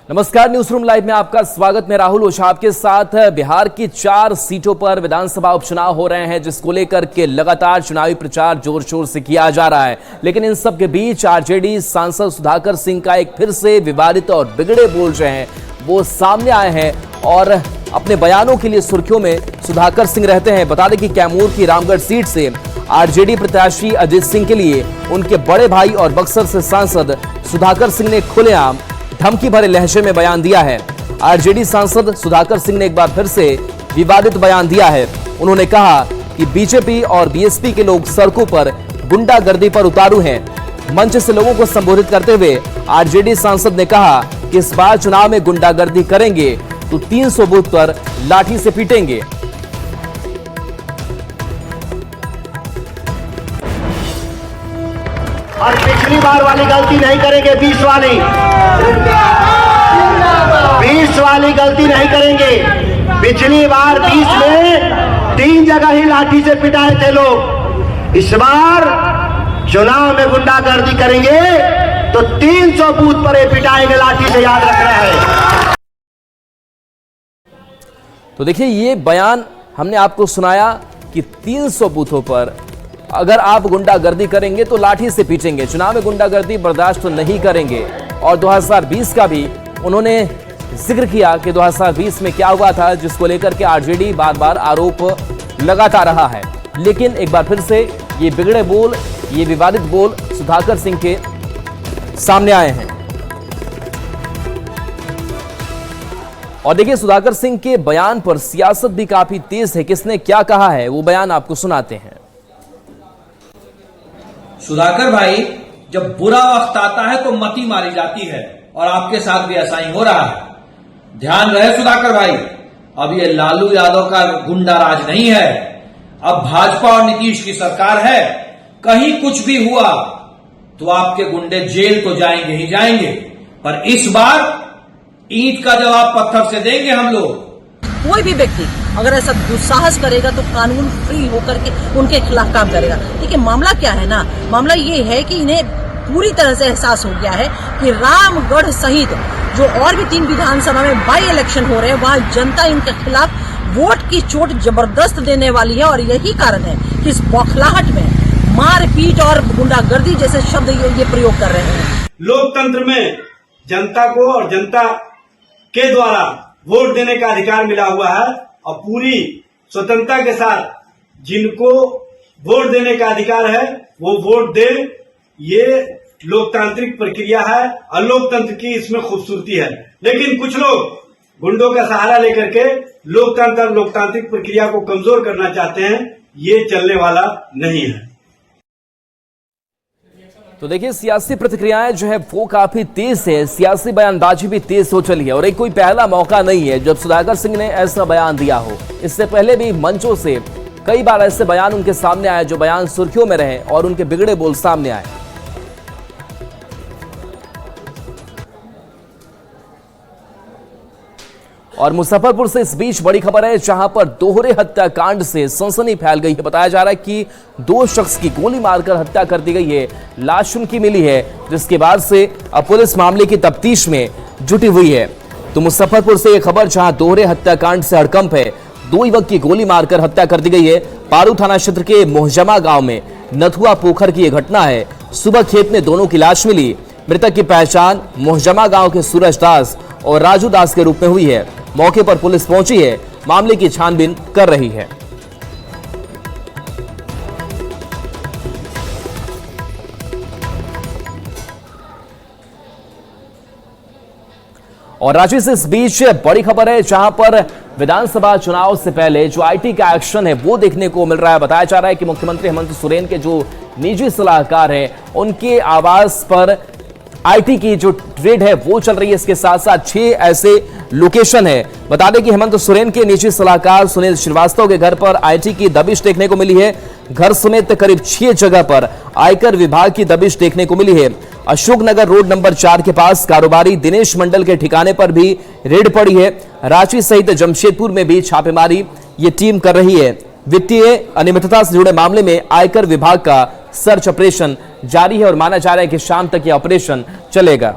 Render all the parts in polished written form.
नमस्कार, news room live में आपका स्वागत। मैं राहुल ओझा आपके साथ। बिहार की 4 सीटों पर विधानसभा उपचुनाव हो रहे हैं, जिसको लेकर के लगातार चुनावी प्रचार जोर शोर से किया जा रहा है। लेकिन इन सब के बीच आरजेडी सांसद सुधाकर सिंह का एक फिर से विवादित और बिगड़े बोल रहे हैं वो सामने आए हैं और अपने बयानों के लिए सुर्खियों में सुधाकर सिंह रहते हैं। बता दें कि कैमूर की रामगढ़ सीट से आरजेडी प्रत्याशी अजीत सिंह के लिए उनके बड़े भाई और बक्सर से सांसद सुधाकर सिंह ने खुलेआम धमकी भरे लहजे में बयान दिया है। आरजेडी सांसद सुधाकर सिंह ने एक बार फिर से विवादित बयान दिया है। उन्होंने कहा कि बीजेपी और बीएसपी के लोग सड़कों पर गुंडागर्दी पर उतारू हैं। मंच से लोगों को संबोधित करते हुए आरजेडी सांसद ने कहा कि इस बार चुनाव में गुंडागर्दी करेंगे तो 300 बूथ पर लाठी से पीटेंगे। और पिछली बार वाली गलती नहीं करेंगे, 20 वाली गलती नहीं करेंगे। पिछली बार 20 में 3 जगह ही लाठी से पिटाए थे लोग। इस बार चुनाव में गुंडागर्दी करेंगे तो 300 बूथ पर पिटाएंगे लाठी से, याद रखना है। तो देखिए, ये बयान हमने आपको सुनाया कि 300 बूथों पर अगर आप गुंडागर्दी करेंगे तो लाठी से पीटेंगे। चुनाव में गुंडागर्दी बर्दाश्त तो नहीं करेंगे। और 2020 का भी उन्होंने जिक्र किया कि 2020 में क्या हुआ था, जिसको लेकर के आरजेडी बार बार आरोप लगाता रहा है। लेकिन एक बार फिर से ये बिगड़े बोल, ये विवादित बोल सुधाकर सिंह के सामने आए हैं। और देखिए, सुधाकर सिंह के बयान पर सियासत भी काफी तेज है। किसने क्या कहा है वो बयान आपको सुनाते हैं। सुधाकर भाई, जब बुरा वक्त आता है तो मती मारी जाती है और आपके साथ भी ऐसा ही हो रहा है। ध्यान रहे सुधाकर भाई, अब ये लालू यादव का गुंडा राज नहीं है। अब भाजपा और नीतीश की सरकार है। कहीं कुछ भी हुआ तो आपके गुंडे जेल तो जाएंगे ही जाएंगे, पर इस बार ईंट का जवाब पत्थर से देंगे हम लोग। कोई भी व्यक्ति अगर ऐसा दुस्साहस करेगा तो कानून फ्री होकर के उनके खिलाफ काम करेगा। देखिए, मामला क्या है ना, मामला ये है कि इन्हें पूरी तरह से एहसास हो गया है कि रामगढ़ सहित जो और भी 3 विधानसभा में बाई इलेक्शन हो रहे हैं, वहां जनता इनके खिलाफ वोट की चोट जबरदस्त देने वाली है। और यही कारण है कि इस बौखलाहट में मारपीट और गुंडागर्दी जैसे शब्द ये प्रयोग कर रहे हैं। लोकतंत्र में जनता को और जनता के द्वारा वोट देने का अधिकार मिला हुआ है और पूरी स्वतंत्रता के साथ जिनको वोट देने का अधिकार है वो वोट दे। ये लोकतांत्रिक प्रक्रिया है और लोकतंत्र की इसमें खूबसूरती है। लेकिन कुछ लोग गुंडों का सहारा लेकर के लोकतांत्रिक प्रक्रिया को कमजोर करना चाहते हैं। ये चलने वाला नहीं है। तो देखिए, सियासी प्रतिक्रियाएं जो है वो काफी तेज है। सियासी बयानबाजी भी तेज हो चली है और एक कोई पहला मौका नहीं है जब सुधाकर सिंह ने ऐसा बयान दिया हो। इससे पहले भी मंचों से कई बार ऐसे बयान उनके सामने आए जो बयान सुर्खियों में रहे और उनके बिगड़े बोल सामने आए। और मुजफ्फरपुर से इस बीच बड़ी खबर है, जहां पर दोहरे हत्याकांड से सनसनी फैल गई है। बताया जा रहा है कि 2 शख्स की गोली मारकर हत्या कर दी गई है। लाश उनकी मिली है, जिसके बाद से अब पुलिस मामले की तफ्तीश में जुटी हुई है। तो मुजफ्फरपुर से यह खबर, जहां दोहरे हत्याकांड से हड़कंप है। 2 युवक की गोली मारकर हत्या कर दी गई है। पारू थाना क्षेत्र के मोहजमा गांव में नथुआ पोखर की यह घटना है। सुबह खेत में दोनों की लाश मिली। मृतक की पहचान मोहजमा गांव के सूरज दास और राजू दास के रूप में हुई है। मौके पर पुलिस पहुंची है, मामले की छानबीन कर रही है। और रांची से इस बीच बड़ी खबर है, जहां पर विधानसभा चुनाव से पहले जो आईटी का एक्शन है वो देखने को मिल रहा है। बताया जा रहा है कि मुख्यमंत्री हेमंत सोरेन के जो निजी सलाहकार हैं, उनके आवास पर आईटी की जो ट्रेड है वो चल रही है। इसके साथ साथ 6 ऐसे लोकेशन है। बता दें कि हेमंत सोरेन के निजी सलाहकार सुनील श्रीवास्तव के घर पर आईटी की दबिश देखने को मिली है। घर समेत करीब 6 जगह पर आयकर विभाग की दबिश देखने को मिली है। अशोकनगर रोड नंबर 4 के पास कारोबारी दिनेश मंडल के ठिकाने पर भी रेड पड़ी है। रांची सहित जमशेदपुर में भी छापेमारी ये टीम कर रही है। वित्तीय अनियमितता से जुड़े मामले में आयकर विभाग का सर्च ऑपरेशन जारी है और माना जा रहा है कि शाम तक यह ऑपरेशन चलेगा।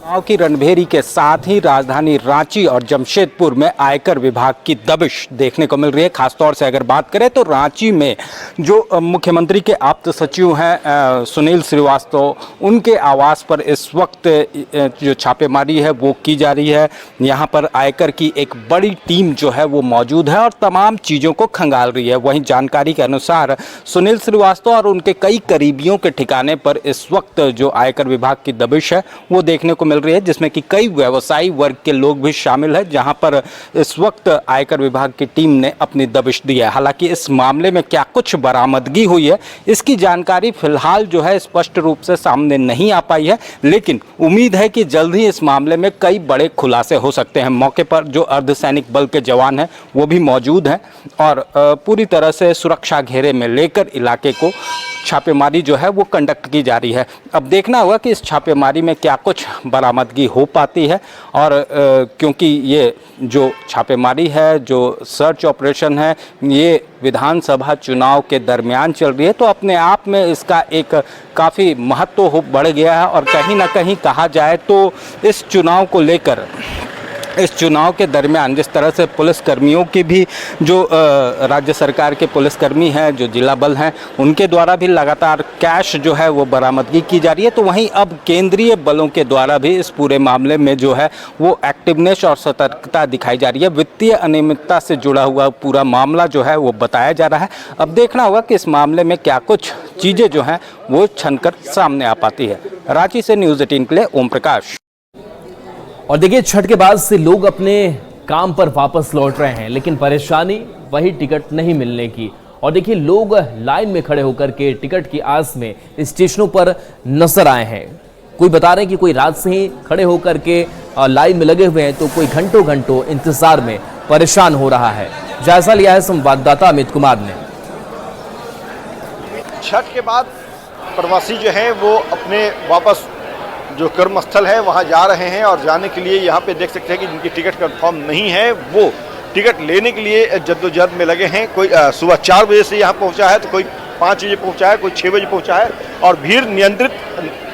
चुनाव की रणभेरी के साथ ही राजधानी रांची और जमशेदपुर में आयकर विभाग की दबिश देखने को मिल रही है। खासतौर से अगर बात करें तो रांची में जो मुख्यमंत्री के आप्त सचिव हैं सुनील श्रीवास्तव, उनके आवास पर इस वक्त जो छापेमारी है वो की जा रही है। यहाँ पर आयकर की एक बड़ी टीम जो है वो मौजूद है और तमाम चीज़ों को खंगाल रही है। वहीं जानकारी के अनुसार सुनील श्रीवास्तव और उनके कई करीबियों के ठिकाने पर इस वक्त जो आयकर विभाग की दबिश है वो देखने को मिल रही है, जिसमें कि कई व्यवसायी वर्ग के लोग भी शामिल हैं, जहां पर इस वक्त आयकर विभाग की टीम ने अपनी दबिश दी है। हालांकि इस मामले में क्या कुछ बरामदगी हुई है इसकी जानकारी फिलहाल जो है स्पष्ट रूप से सामने नहीं आ पाई है, लेकिन उम्मीद है कि जल्द ही इस मामले में कई बड़े खुलासे हो सकते हैं। मौके पर जो अर्धसैनिक बल के जवान हैं वो भी मौजूद हैं और पूरी तरह से सुरक्षा घेरे में लेकर इलाके को छापेमारी जो है वो कंडक्ट की जा रही है। अब देखना होगा कि इस छापेमारी में क्या कुछ बरामदगी हो पाती है और क्योंकि ये जो छापेमारी है, जो सर्च ऑपरेशन है, ये विधानसभा चुनाव के दरमियान चल रही है, तो अपने आप में इसका एक काफ़ी महत्व बढ़ गया है और कहीं ना कहीं कहा जाए तो इस चुनाव को लेकर इस चुनाव के दरमियान जिस तरह से पुलिसकर्मियों की भी जो राज्य सरकार के पुलिसकर्मी हैं, जो जिला बल हैं, उनके द्वारा भी लगातार कैश जो है वो बरामदगी की जा रही है, तो वहीं अब केंद्रीय बलों के द्वारा भी इस पूरे मामले में जो है वो एक्टिवनेस और सतर्कता दिखाई जा रही है। वित्तीय अनियमितता से जुड़ा हुआ पूरा मामला जो है वो बताया जा रहा है। अब देखना होगा कि इस मामले में क्या कुछ चीज़ें जो हैं वो छनकर सामने आ पाती है। रांची से न्यूज़ 18 के लिए ओम प्रकाश। और देखिए, छठ के बाद से लोग अपने काम पर वापस लौट रहे हैं, लेकिन परेशानी वही टिकट नहीं मिलने की। और देखिए, लोग लाइन में खड़े होकर के टिकट की आस में स्टेशनों पर नजर आए हैं। कोई बता रहे हैं कि कोई रात से ही खड़े होकर के लाइन में लगे हुए हैं, तो कोई घंटों घंटों इंतजार में परेशान हो रहा है। जायजा लिया है संवाददाता अमित कुमार ने। छठ के बाद प्रवासी जो है वो अपने वापस जो कर्मस्थल है वहाँ जा रहे हैं और जाने के लिए यहाँ पे देख सकते हैं कि जिनकी टिकट कंफर्म नहीं है वो टिकट लेने के लिए जद्दोजहद में लगे हैं। कोई सुबह 4 बजे से यहाँ पहुँचा है, तो कोई 5 बजे पहुँचा है, कोई 6 बजे पहुँचा है और भीड़ नियंत्रित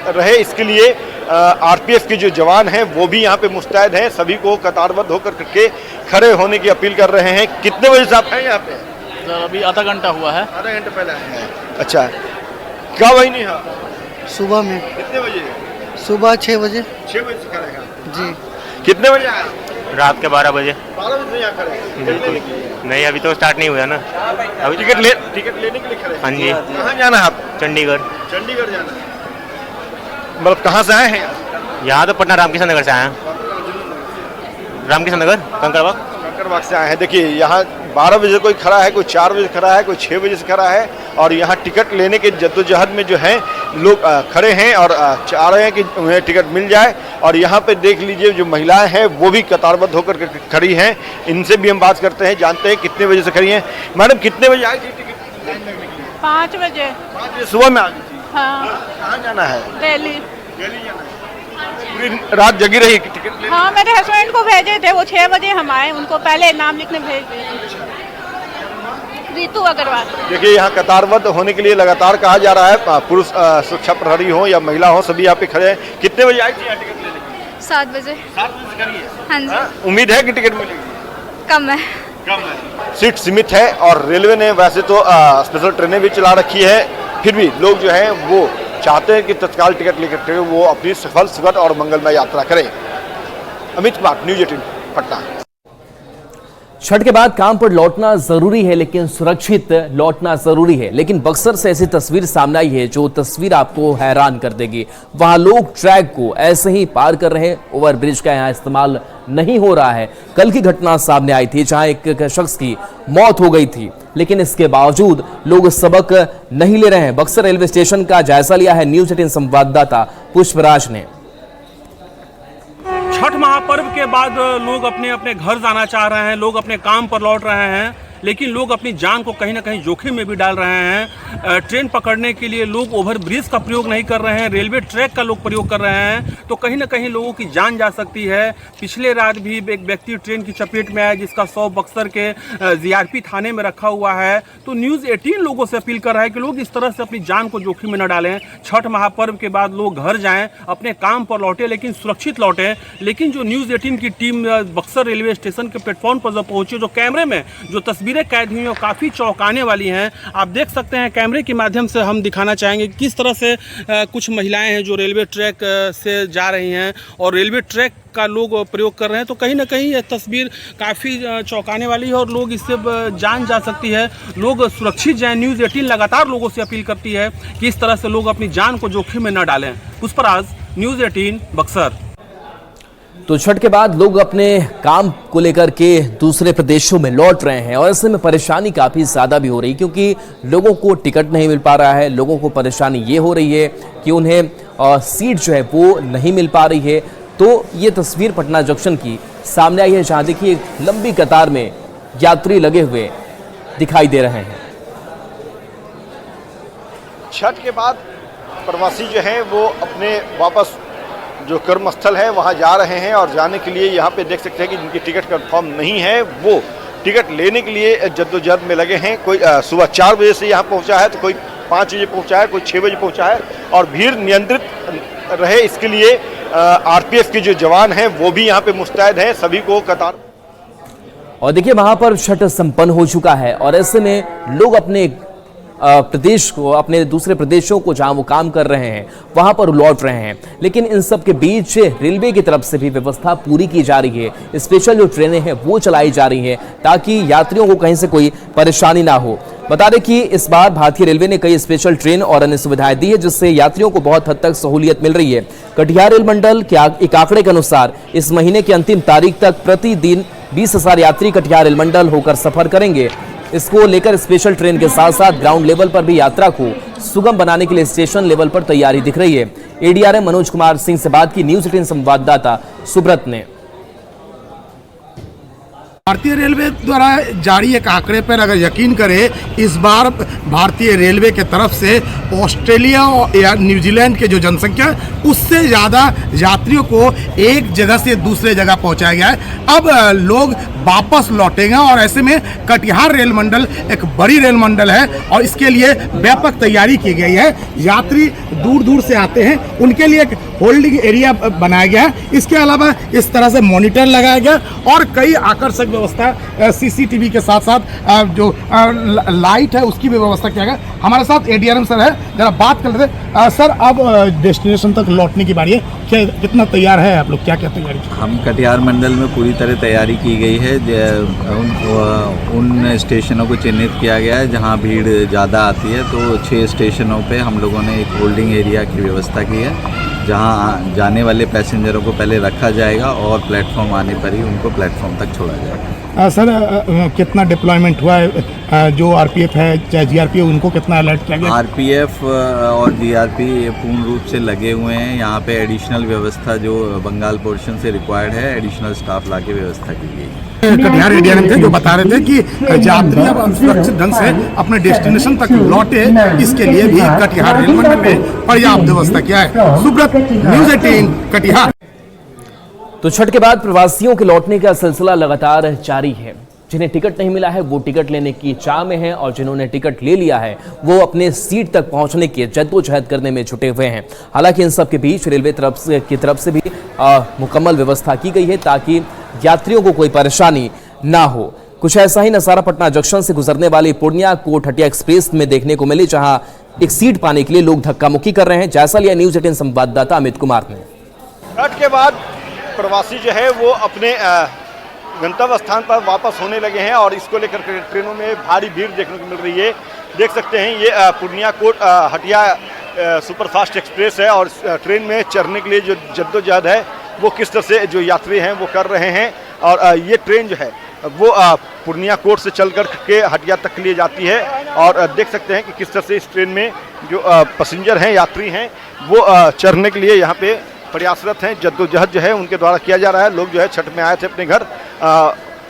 रहे इसके लिए आरपीएफ के जो जवान हैं वो भी यहाँ पे मुस्तैद हैं। सभी को कतारबद्ध होकर करके खड़े होने की अपील कर रहे हैं। कितने बजे से आप हैं यहाँ पे? सर अभी आधा घंटा हुआ है। आधा घंटा पहले आए हैं। अच्छा, कब आई नहीं? हाँ, सुबह में। कितने बजे? सुबह 6 बजे। 6 बजे से खड़े हैं जी। कितने बजे आया? रात के 12 बजे। 12 बजे से यहाँ खड़े हैं। बिल्कुल नहीं, अभी तो स्टार्ट नहीं हुआ ना। अभी टिकट लेने के लिए खड़े हैं। हाँ जी। कहाँ जाना है आप? चंडीगढ़। चंडीगढ़ जाना है। मतलब कहाँ से आए हैं? यहाँ तो पटना रामकिशन नगर से आए हैं। रामकिशन नगर कंकड़बाग से आए हैं। देखिए यहाँ 12 बजे कोई खड़ा है, कोई 4 बजे खड़ा है, कोई 6 बजे से खड़ा है और यहाँ टिकट लेने के जद्दोजहद में जो है लोग खड़े हैं और चाह रहे हैं कि उन्हें टिकट मिल जाए। और यहाँ पे देख लीजिए जो महिलाएं हैं वो भी कतारबद्ध होकर खड़ी हैं। इनसे भी हम बात करते हैं, जानते हैं कितने बजे से खड़ी हैं। मैडम कितने बजे आई थी टिकट? 5 बजे। 5 बजे सुबह में आ गई थी। हाँ। कहाँ जाना है? दिल्ली। दिल्ली जाना है। पूरी रात जगी रही टिकट लेने? हाँ, मेरे हस्बैंड को भेजे थे, वो 6 बजे हम आए, उनको पहले नाम लिखने भेज दिए। रीतू अग्रवाल। देखिए यहाँ कतारबद्ध होने के लिए लगातार कहा जा रहा है, पुरुष सुरक्षा प्रहरी हो या महिला हो सभी यहाँ पे खड़े हैं। कितने बजे आई थी यहाँ टिकट लेने के लिए? 7 बजे। 7 बजे से खड़ी है? हाँ जी। उम्मीद है कि टिकट मिलेगी? कम है। कम है। सीट सीमित है और रेलवे ने वैसे तो स्पेशल ट्रेनें भी चला रखी है, फिर भी लोग जो हैं वो चाहते हैं कि तत्काल टिकट लेकर वो अपनी सफल सुखद और मंगलमय यात्रा करें। अमित कुमार, न्यूज़ 18 पटना। छठ के बाद काम पर लौटना जरूरी है, लेकिन सुरक्षित लौटना जरूरी है। लेकिन बक्सर से ऐसी तस्वीर सामने आई है जो तस्वीर आपको हैरान कर देगी। वहां लोग ट्रैक को ऐसे ही पार कर रहे हैं, ओवरब्रिज का यहां इस्तेमाल नहीं हो रहा है। कल की घटना सामने आई थी जहां एक शख्स की मौत हो गई थी, लेकिन इसके बावजूद लोग सबक नहीं ले रहे हैं। बक्सर रेलवे स्टेशन का जायजा लिया है न्यूज़ 18 संवाददाता पुष्पराज ने। छठ महापर्व के बाद लोग अपने अपने घर जाना चाह रहे हैं, लोग अपने काम पर लौट रहे हैं, लेकिन लोग अपनी जान को कहीं ना कहीं जोखिम में भी डाल रहे हैं। ट्रेन पकड़ने के लिए लोग ओवर ब्रिज का प्रयोग नहीं कर रहे हैं, रेलवे ट्रैक का लोग प्रयोग कर रहे हैं, तो कहीं ना कहीं लोगों की जान जा सकती है। पिछले रात भी एक व्यक्ति ट्रेन की चपेट में आया जिसका शव बक्सर के जीआरपी थाने में रखा हुआ है। तो न्यूज़ 18 लोगों से अपील कर रहा है कि लोग इस तरह से अपनी जान को जोखिम में न डालें। छठ महापर्व के बाद लोग घर जाएं, अपने काम पर लौटें, लेकिन सुरक्षित लौटें। लेकिन जो न्यूज़ 18 की टीम बक्सर रेलवे स्टेशन के प्लेटफॉर्म पर जब पहुंची, जो कैमरे में जो तस्वीरें कैद हुई हैं काफ़ी चौंकाने वाली हैं। आप देख सकते हैं, कैमरे के माध्यम से हम दिखाना चाहेंगे किस तरह से कुछ महिलाएं हैं जो रेलवे ट्रैक से जा रही हैं और रेलवे ट्रैक का लोग प्रयोग कर रहे हैं। तो कहीं ना कहीं यह तस्वीर काफ़ी चौंकाने वाली है और लोग इससे जान जा सकती है। लोग सुरक्षित जाएं। न्यूज़ 18 लगातार लोगों से अपील करती है कि इस तरह से लोग अपनी जान को जोखिम में न डालें। पुष्पराज, न्यूज़ 18 बक्सर। तो छठ के बाद लोग अपने काम को लेकर के दूसरे प्रदेशों में लौट रहे हैं और ऐसे में परेशानी काफ़ी ज़्यादा भी हो रही, क्योंकि लोगों को टिकट नहीं मिल पा रहा है। लोगों को परेशानी ये हो रही है कि उन्हें सीट जो है वो नहीं मिल पा रही है। तो ये तस्वीर पटना जंक्शन की सामने आई है, जहाँ देखिए एक लंबी कतार में यात्री लगे हुए दिखाई दे रहे हैं। छठ के बाद प्रवासी जो हैं वो अपने वापस जो कर्मस्थल है वहाँ जा रहे हैं और जाने के लिए यहाँ पे देख सकते हैं कि जिनकी टिकट कंफर्म नहीं है वो टिकट लेने के लिए जद्दोजहद में लगे हैं। कोई सुबह 4 बजे से यहाँ पहुँचा है, तो कोई 5 बजे पहुँचा है, कोई 6 बजे पहुँचा है और भीड़ नियंत्रित रहे इसके लिए आरपीएफ के जो जवान हैं वो भी यहाँ पे मुस्तैद हैं, सभी को कतार। और देखिए वहां पर छठ संपन्न हो चुका है और ऐसे में लोग अपने प्रदेश को, अपने दूसरे प्रदेशों को जहां वो काम कर रहे हैं वहां पर लौट रहे हैं। लेकिन इन सब के बीच रेलवे की तरफ से भी व्यवस्था पूरी की जा रही है। स्पेशल जो ट्रेनें हैं वो चलाई जा रही हैं ताकि यात्रियों को कहीं से कोई परेशानी ना हो। बता दें कि इस बार भारतीय रेलवे ने कई स्पेशल ट्रेन और अन्य सुविधाएं दी है, जिससे यात्रियों को बहुत हद तक सहूलियत मिल रही है। कटिहार रेल मंडल के एक आंकड़े के अनुसार इस महीने की अंतिम तारीख तक प्रतिदिन 20,000 यात्री कटिहार रेल मंडल होकर सफर करेंगे। इसको लेकर स्पेशल ट्रेन के साथ साथ ग्राउंड लेवल पर भी यात्रा को सुगम बनाने के लिए स्टेशन लेवल पर तैयारी दिख रही है। एडीआरएम मनोज कुमार सिंह से बात की न्यूज़ 18 संवाददाता सुब्रत ने। भारतीय रेलवे द्वारा जारी एक आंकड़े पर अगर यकीन करें, इस बार भारतीय रेलवे के तरफ से ऑस्ट्रेलिया या न्यूजीलैंड के जो जनसंख्या उससे ज़्यादा यात्रियों को एक जगह से दूसरे जगह पहुंचाया गया है। अब लोग वापस लौटेंगे और ऐसे में कटिहार रेल मंडल एक बड़ी रेल मंडल है और इसके लिए व्यापक तैयारी की गई है। यात्री दूर दूर से आते हैं, उनके लिए एक होल्डिंग एरिया बनाया गया है। इसके अलावा इस तरह से मॉनिटर लगाया गया और कई आकर्षक व्यवस्था सीसीटीवी के साथ साथ जो लाइट है उसकी भी व्यवस्था किया गया। हमारे साथ एडीआरएम सर है, जरा बात कर लेते हैं। सर, अब डेस्टिनेशन तक लौटने की बारी है, क्या कितना तैयार है आप लोग, क्या क्या तैयारी? हम कटिहार मंडल में पूरी तरह तैयारी की गई है। उन स्टेशनों को चिन्हित किया गया है जहां भीड़ ज़्यादा आती है, तो 6 स्टेशनों पे हम लोगों ने एक होल्डिंग एरिया की व्यवस्था की है, जहां जाने वाले पैसेंजरों को पहले रखा जाएगा और प्लेटफॉर्म आने पर ही उनको प्लेटफॉर्म तक छोड़ा जाएगा। सर, कितना डिप्लॉयमेंट हुआ है? जो आरपीएफ है चाहे जीआरपी है, उनको कितना अलर्ट किया गया? आरपीएफ और जीआरपी पूर्ण रूप से लगे हुए हैं। यहाँ पे एडिशनल व्यवस्था जो बंगाल पोर्शन से रिक्वायर्ड है, एडिशनल स्टाफ ला के व्यवस्था की गई है। कटिहार एडीआरएम थे जो बता रहे थे कि यात्री अब सुरक्षित ढंग से अपने डेस्टिनेशन तक लौटे, इसके लिए भी कटिहार रेल मंडल ने पर्याप्त व्यवस्था किया है। सुब्रत, न्यूज़ 18 कटिहार। तो छठ के बाद प्रवासियों के लौटने का सिलसिला लगातार जारी है। जिन्हें टिकट नहीं मिला है वो टिकट लेने की चाह में हैं और जिन्होंने टिकट ले लिया है वो अपने सीट तक पहुंचने की जद्दोजहद करने में जुटे हुए हैं। हालांकि इन सब के बीच रेलवे की तरफ से भी मुकम्मल व्यवस्था की गई है ताकि यात्रियों को कोई परेशानी ना हो। कुछ ऐसा ही नजारा पटना जंक्शन से गुजरने वाली पूर्णिया कोट हटिया एक्सप्रेस में देखने को मिली, जहां एक सीट पाने के लिए लोग धक्का मुक्की कर रहे हैं। जैसा लिया न्यूज़ 18 संवाददाता अमित कुमार ने। छठ के बाद प्रवासी जो है वो अपने गंतव्य स्थान पर वापस होने लगे हैं और इसको लेकर ट्रेनों में भारी भीड़ देखने को मिल रही है। देख सकते हैं ये Purnia Court Hatia superfast express है और ट्रेन में चढ़ने के लिए जो जद्दोजहद है वो किस तरह से जो यात्री हैं वो कर रहे हैं। और ये ट्रेन जो है वो पूर्णिया कोट से चल कर के हटिया तक के लिए जाती है और देख सकते हैं कि किस तरह से इस ट्रेन में जो पैसेंजर हैं, यात्री हैं, वो चढ़ने के लिए यहाँ पे प्रयासरत हैं। जद्दोजहद जो है उनके द्वारा किया जा रहा है। लोग जो है छठ में आए थे अपने घर,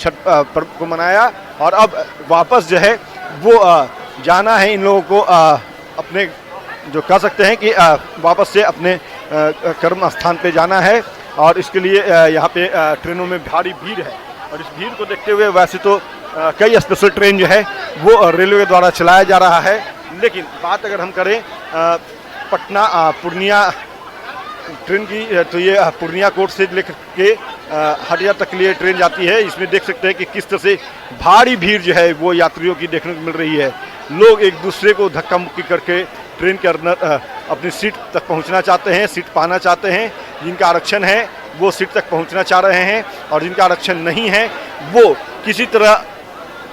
छठ पर्व को मनाया और अब वापस जो है वो जाना है इन लोगों को अपने जो कह सकते हैं कि वापस से अपने कर्म स्थान पे जाना है। और इसके लिए यहाँ पे ट्रेनों में भारी भीड़ है और इस भीड़ को देखते हुए वैसे तो कई स्पेशल ट्रेन जो है वो रेलवे के द्वारा चलाया जा रहा है, लेकिन बात अगर हम करें पटना पूर्णिया ट्रेन की तो ये पूर्णिया कोट से लेकर के हटिया तक के लिए ट्रेन जाती है। इसमें देख सकते हैं कि किस तरह से भारी भीड़ जो है वो यात्रियों की देखने को मिल रही है। लोग एक दूसरे को धक्का मुक्की करके ट्रेन के अंदर अपनी सीट तक पहुंचना चाहते हैं, सीट पाना चाहते हैं। जिनका आरक्षण है वो सीट तक पहुंचना चाह रहे हैं और जिनका आरक्षण नहीं है वो किसी तरह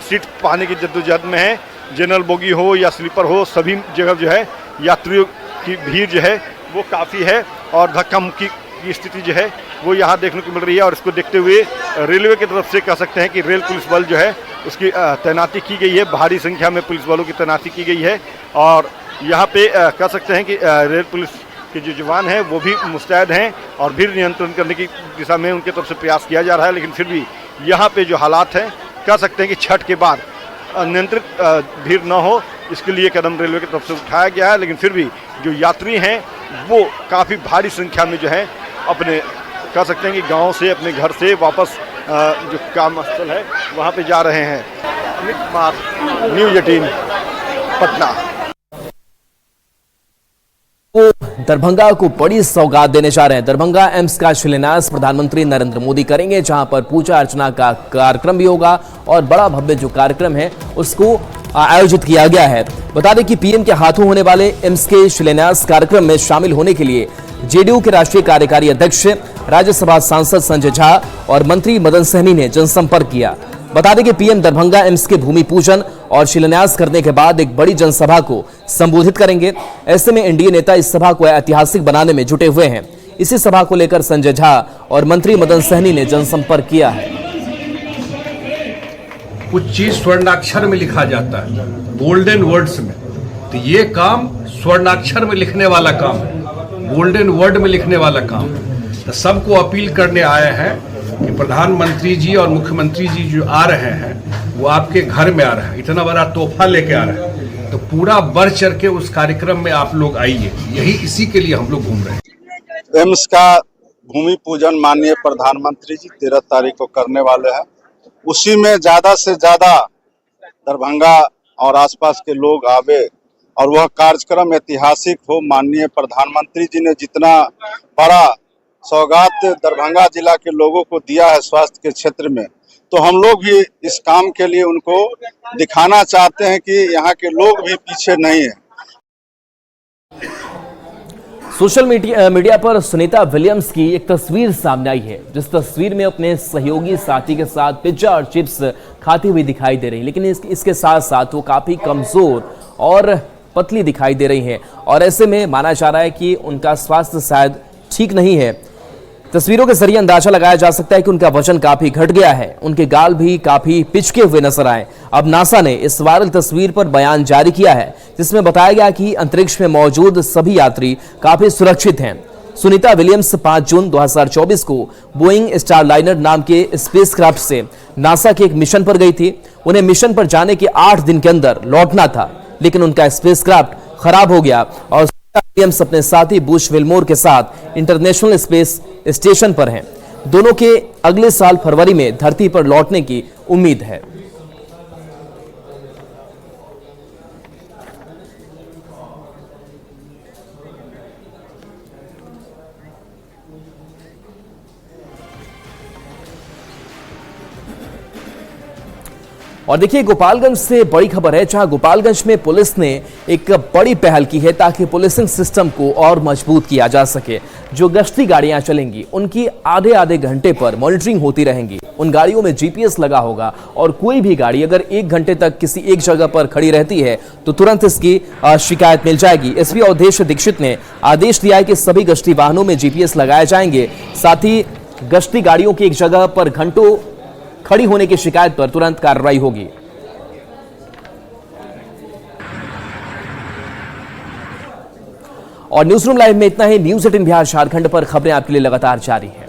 सीट पाने की जद्दोजहद में है। जनरल बोगी हो या स्लीपर हो, सभी जगह जो है यात्रियों की भीड़ जो है वो काफ़ी है और धक्का मुक्की की स्थिति जो है वो यहाँ देखने को मिल रही है। और इसको देखते हुए रेलवे की तरफ से कह सकते हैं कि रेल पुलिस बल जो है उसकी तैनाती की गई है, भारी संख्या में पुलिस बलों की तैनाती की गई है। और यहाँ पे कह सकते हैं कि रेल पुलिस के जो जवान हैं वो भी मुस्तैद हैं और भीड़ नियंत्रण करने की दिशा में उनके तरफ से प्रयास किया जा रहा है। लेकिन फिर भी यहाँ पे जो हालात हैं कह सकते हैं कि छठ के बाद नियंत्रित भीड़ न हो, इसके लिए कदम रेलवे की तरफ से उठाया गया है। लेकिन फिर भी जो यात्री हैं वो काफ़ी भारी संख्या में जो है अपने कह सकते हैं कि गांव से अपने घर से वापस जो काम स्थल है वहाँ पे जा रहे हैं। अमित कुमार, न्यूज़ 18 पटना। वो दरभंगा को बड़ी सौगात देने जा रहे हैं। दरभंगा एम्स का शिलान्यास प्रधानमंत्री नरेंद्र मोदी करेंगे, जहां पर पूजा अर्चना का कार्यक्रम भी होगा और बड़ा भव्य जो कार्यक्रम है उसको आयोजित किया गया है। बता दें कि पीएम के हाथों होने वाले एम्स के शिलान्यास कार्यक्रम में शामिल होने के लिए जेडीयू के राष्ट्रीय कार्यकारी अध्यक्ष राज्यसभा सांसद संजय झा और मंत्री मदन सहनी ने जनसंपर्क किया। बता दें कि पीएम दरभंगा एम्स के भूमि पूजन और शिलान्यास करने के बाद एक बड़ी जनसभा को संबोधित करेंगे। ऐसे में एनडीए नेता इस सभा को ऐतिहासिक बनाने में जुटे हुए हैं। इसी सभा को लेकर संजय झा और मंत्री मदन सहनी ने जनसंपर्क किया है। कुछ चीज स्वर्णाक्षर में लिखा जाता है, गोल्डन वर्ड्स में, तो ये काम स्वर्णाक्षर में लिखने वाला काम है, गोल्डन वर्ड में लिखने वाला काम है। तो सबको अपील करने आए हैं कि प्रधानमंत्री जी और मुख्यमंत्री जी जो आ रहे हैं वो आपके घर में आ रहे हैं, इतना बड़ा तोहफा लेके आ रहे हैं, तो पूरा बढ़ चढ़ के उस कार्यक्रम में आप लोग आइए। यही इसी के लिए हम लोग घूम रहे हैं। एम्स का भूमि पूजन माननीय प्रधानमंत्री जी 13 तारीख को करने वाले हैं। उसी में ज्यादा से ज्यादा दरभंगा और आसपास के लोग आवे और वह कार्यक्रम ऐतिहासिक हो। माननीय प्रधानमंत्री जी ने जितना बड़ा सौगात दरभंगा जिला के लोगों को दिया है स्वास्थ्य के क्षेत्र में, तो हम लोग भी इस काम के लिए उनको दिखाना चाहते हैं कि यहाँ के लोग भी पीछे नहीं है। सोशल मीडिया पर सुनीता विलियम्स की एक तस्वीर सामने आई है, जिस तस्वीर में अपने सहयोगी साथी के साथ पिज्जा और चिप्स खाती हुई दिखाई दे रही, लेकिन इसके साथ साथ वो काफी कमजोर और पतली दिखाई दे रही हैं और ऐसे में माना जा रहा है कि उनका स्वास्थ्य शायद ठीक नहीं है। तस्वीरों के जरिए अंदाजा लगाया जा सकता है कि उनका वजन काफी घट गया है, उनके गाल भी काफी पिचके हुए नजर आए। अब नासा ने इस वायरल तस्वीर पर बयान जारी किया है, जिसमें बताया गया कि अंतरिक्ष में मौजूद सभी यात्री काफी सुरक्षित हैं। सुनीता विलियम्स 5 जून 2024 को बोइंग स्टारलाइनर नाम के स्पेसक्राफ्ट से नासा के एक मिशन पर गई थी। उन्हें मिशन पर जाने के 8 दिन के अंदर लौटना था, लेकिन उनका स्पेसक्राफ्ट खराब हो गया और विलियम्स अपने साथी बुश विल्मोर के साथ इंटरनेशनल स्पेस स्टेशन पर हैं। दोनों के अगले साल फरवरी में धरती पर लौटने की उम्मीद है। और देखिए गोपालगंज से बड़ी खबर है, जहां गोपालगंज में पुलिस ने एक बड़ी पहल की है ताकि पुलिसिंग सिस्टम को और मजबूत किया जा सके। जो गश्ती गाड़ियां चलेंगी उनकी आधे घंटे पर मॉनिटरिंग होती रहेंगी। उन गाड़ियों में जीपीएस लगा होगा और कोई भी गाड़ी अगर 1 घंटे तक किसी एक जगह पर खड़ी रहती है तो तुरंत इसकी शिकायत मिल जाएगी। एसपी अवधेश दीक्षित ने आदेश दिया है कि सभी गश्ती वाहनों में जीपीएस लगाए जाएंगे। साथ ही गश्ती गाड़ियों की एक जगह पर घंटों खड़ी होने की शिकायत पर तुरंत कार्रवाई होगी। और न्यूज़ रूम लाइव में इतना ही। न्यूज़ 18 बिहार झारखंड पर खबरें आपके लिए लगातार जारी हैं।